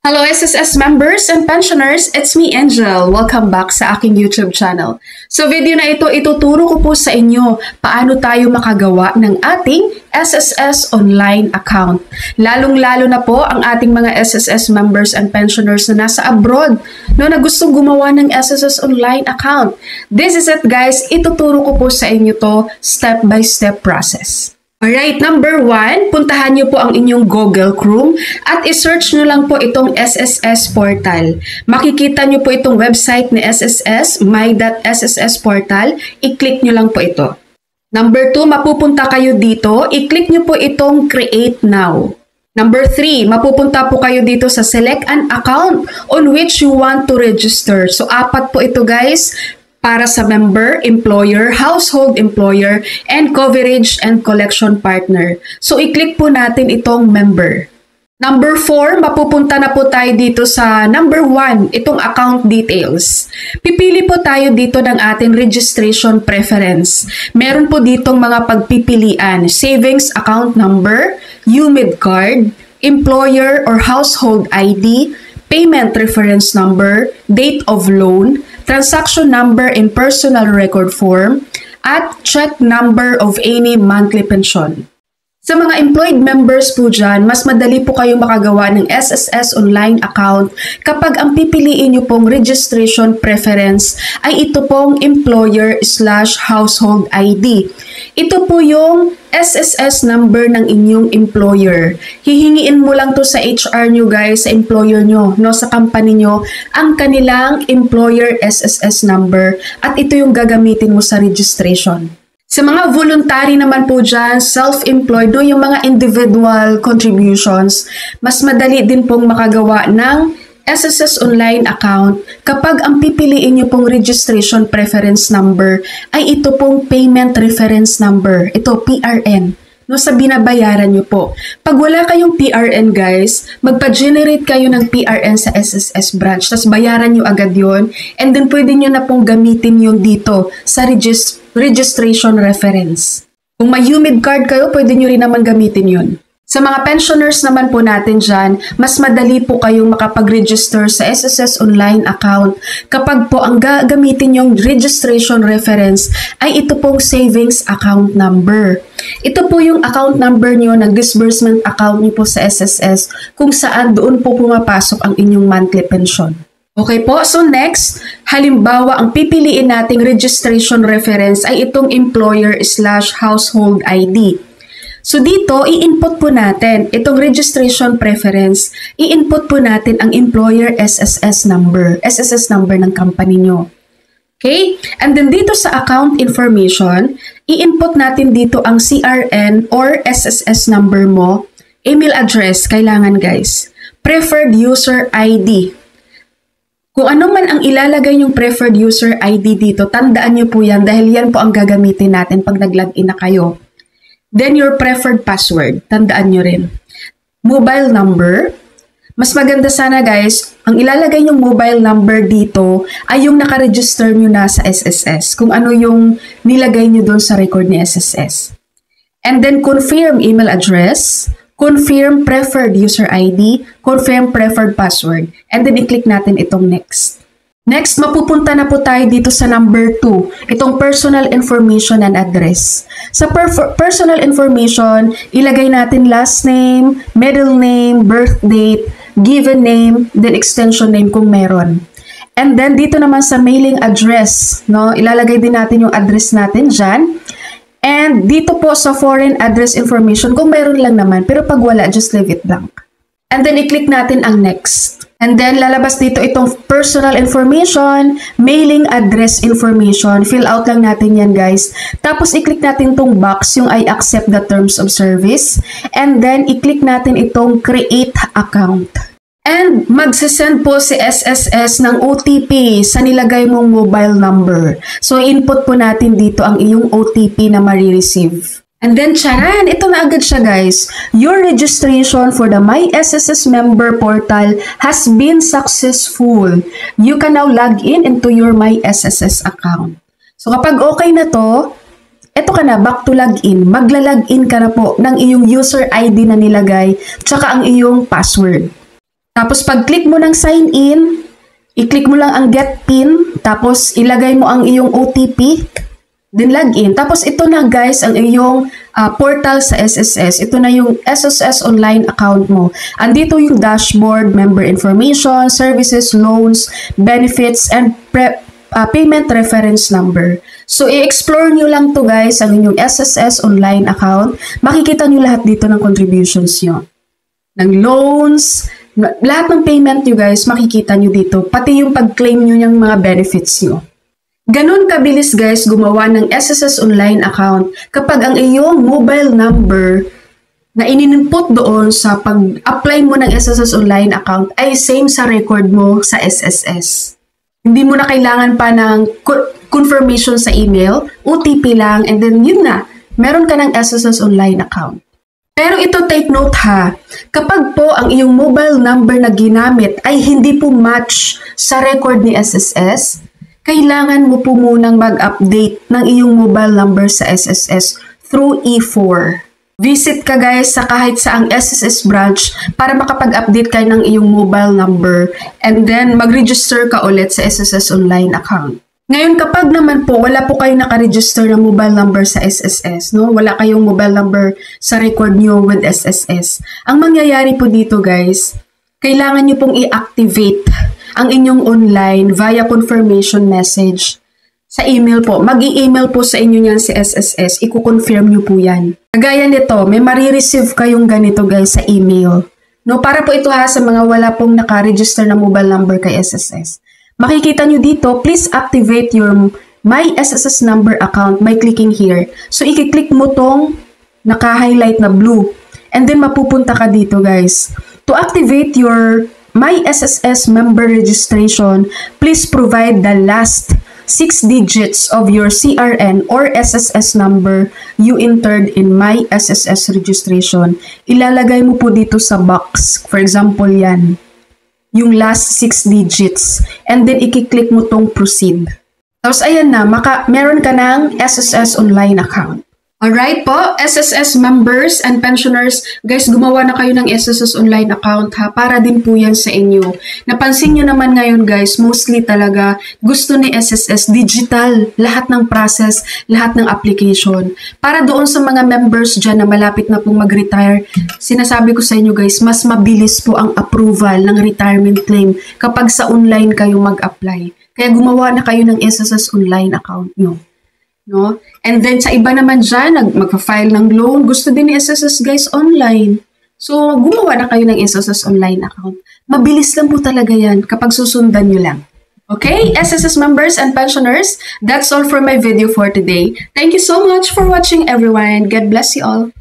Hello SSS members and pensioners, it's me Angel. Welcome back sa aking YouTube channel. Sa video na ito, ituturo ko po sa inyo paano tayo makagawa ng ating SSS online account. Lalong-lalo na po ang ating mga SSS members and pensioners na nasa abroad na gustong gumawa ng SSS online account. This is it guys, ituturo ko po sa inyo to step-by-step process. Alright, number 1, puntahan nyo po ang inyong Google Chrome at isearch nyo lang po itong SSS portal. Makikita nyo po itong website ni SSS, my.sss portal, i-click nyo lang po ito. Number 2, mapupunta kayo dito, i-click nyo po itong Create Now. Number 3, mapupunta po kayo dito sa Select an account on which you want to register. So, 4 po ito guys. Para sa member, employer, household employer, and coverage and collection partner. So, i-click po natin itong member. Number 4, mapupunta na po tayo dito sa number 1, itong account details. Pipili po tayo dito ng ating registration preference. Meron po ditong mga pagpipilian, savings account number, UMID card, employer or household ID, payment reference number, date of loan, transaction number in personal record form, at check number of any monthly pension. Sa mga employed members po dyan, mas madali po kayong makagawa ng SSS online account kapag ang pipiliin nyo pong registration preference ay ito pong employer/household ID. Ito po yung SSS number ng inyong employer. Hihingiin mo lang to sa HR nyo guys, sa employer nyo, no, sa company nyo, ang kanilang employer SSS number at ito yung gagamitin mo sa registration. Sa mga voluntary naman po dyan, self-employed, no, yung mga individual contributions, mas madali din pong makagawa ng SSS online account kapag ang pipiliin nyo pong registration preference number ay ito pong payment reference number, ito PRN, no, sa binabayaran nyo po. Pag wala kayong PRN guys, magpa-generate kayo ng PRN sa SSS branch, tapos bayaran nyo agad yon, and then pwede nyo na pong gamitin yun dito sa registration reference. Kung may UMID card kayo, pwede nyo rin naman gamitin yun. Sa mga pensioners naman po natin dyan, mas madali po kayong makapag-register sa SSS online account kapag po ang gagamitin yung registration reference ay ito pong savings account number. Ito po yung account number nyo ng disbursement account nyo po sa SSS kung saan doon po pumapasok ang inyong monthly pension. Okay po, so next, halimbawa ang pipiliin nating registration reference ay itong employer/household ID. So dito, i-input po natin itong registration preference, i-input po natin ang employer SSS number ng company nyo. Okay? And then dito sa account information, i-input natin dito ang CRN or SSS number mo, email address, kailangan guys, preferred user ID. Kung ano man ang ilalagay yung preferred user ID dito, tandaan nyo po yan dahil yan po ang gagamitin natin pag nag-login na kayo. Then your preferred password, tandaan nyo rin. Mobile number, mas maganda sana guys, ang ilalagay yung mobile number dito ay yung nakaregister nyo na sa SSS, kung ano yung nilagay nyo doon sa record ni SSS. And then confirm email address, confirm preferred user ID, confirm preferred password, and then i-click natin itong next. Next, mapupunta na po tayo dito sa number 2, itong personal information and address. Sa personal information, ilagay natin last name, middle name, birth date, given name, then extension name kung meron. And then dito naman sa mailing address, no, ilalagay din natin yung address natin dyan. And dito po sa foreign address information, kung meron lang naman, pero pag wala, just leave it blank. And then i-click natin ang next. And then lalabas dito itong personal information, mailing address information. Fill out lang natin yan guys. Tapos i-click natin itong box, yung I accept the terms of service. And then i-click natin itong create account. And magsasend po si SSS ng OTP sa nilagay mong mobile number. So input po natin dito ang iyong OTP na marireceive. And then, charan, ito na agad siya guys. Your registration for the My SSS member portal has been successful. You can now log in into your My SSS account. So kapag okay na to, eto ka na, back to login. Magla-login ka na po ng iyong user ID na nilagay, tsaka ang iyong password. Tapos pag-click mo ng sign in, i-click mo lang ang get PIN, tapos ilagay mo ang iyong OTP, then login. Tapos ito na guys ang iyong portal sa SSS. Ito na yung SSS online account mo. Andito yung dashboard, member information, services, loans, benefits, and payment reference number. So, i-explore nyo lang to guys ang inyong SSS online account. Makikita nyo lahat dito ng contributions nyo. Ng loans, lahat ng payment nyo guys, makikita nyo dito. Pati yung pag-claim nyo ng mga benefits nyo. Ganon kabilis guys gumawa ng SSS online account kapag ang iyong mobile number na ininput doon sa pag-apply mo ng SSS online account ay same sa record mo sa SSS. Hindi mo na kailangan pa ng confirmation sa email, OTP lang, and then yun na, meron ka ng SSS online account. Pero ito take note ha, kapag po ang iyong mobile number na ginamit ay hindi po match sa record ni SSS, kailangan mo po munang mag-update ng iyong mobile number sa SSS through E4. Visit ka guys sa kahit saang SSS branch para makapag-update kayo ng iyong mobile number and then mag-register ka ulit sa SSS online account. Ngayon kapag naman po wala po kayo naka-register ng mobile number sa SSS, no? Wala kayong mobile number sa record nyo with SSS. Ang mangyayari po dito guys, kailangan nyo pong i-activate ang inyong online via confirmation message. Sa email po, mag-i-email po sa inyo niyan si SSS, i-confirm nyo po yan. Kagaya nito, may marireceive kayong ganito guys sa email. No, para po ito ha sa mga wala pong naka-register na mobile number kay SSS. Makikita nyo dito, please activate your My SSS number account by clicking here. So, i-click mo tong naka-highlight na blue. And then, mapupunta ka dito guys. To activate your My SSS member registration, please provide the last 6 digits of your CRN or SSS number you entered in My SSS registration. Ilalagay mo po dito sa box. For example, yan. Yung last 6 digits. And then, i-click mo tong proceed. Tapos, ayan na, meron ka ng SSS online account. Alright po, SSS members and pensioners, guys, gumawa na kayo ng SSS online account ha, para din po yan sa inyo. Napansin nyo naman ngayon guys, mostly talaga gusto ni SSS digital, lahat ng process, lahat ng application. Para doon sa mga members dyan na malapit na pong mag-retire, sinasabi ko sa inyo guys, mas mabilis po ang approval ng retirement claim kapag sa online kayo mag-apply. Kaya gumawa na kayo ng SSS online account nyo. No? And then sa iba naman dyan, magpa-file ng loan, gusto din ni SSS guys online. So, gumawa na kayo ng SSS online account. Mabilis lang po talaga yan kapag susundan nyo lang. Okay, SSS members and pensioners, that's all for my video for today. Thank you so much for watching everyone. God bless you all.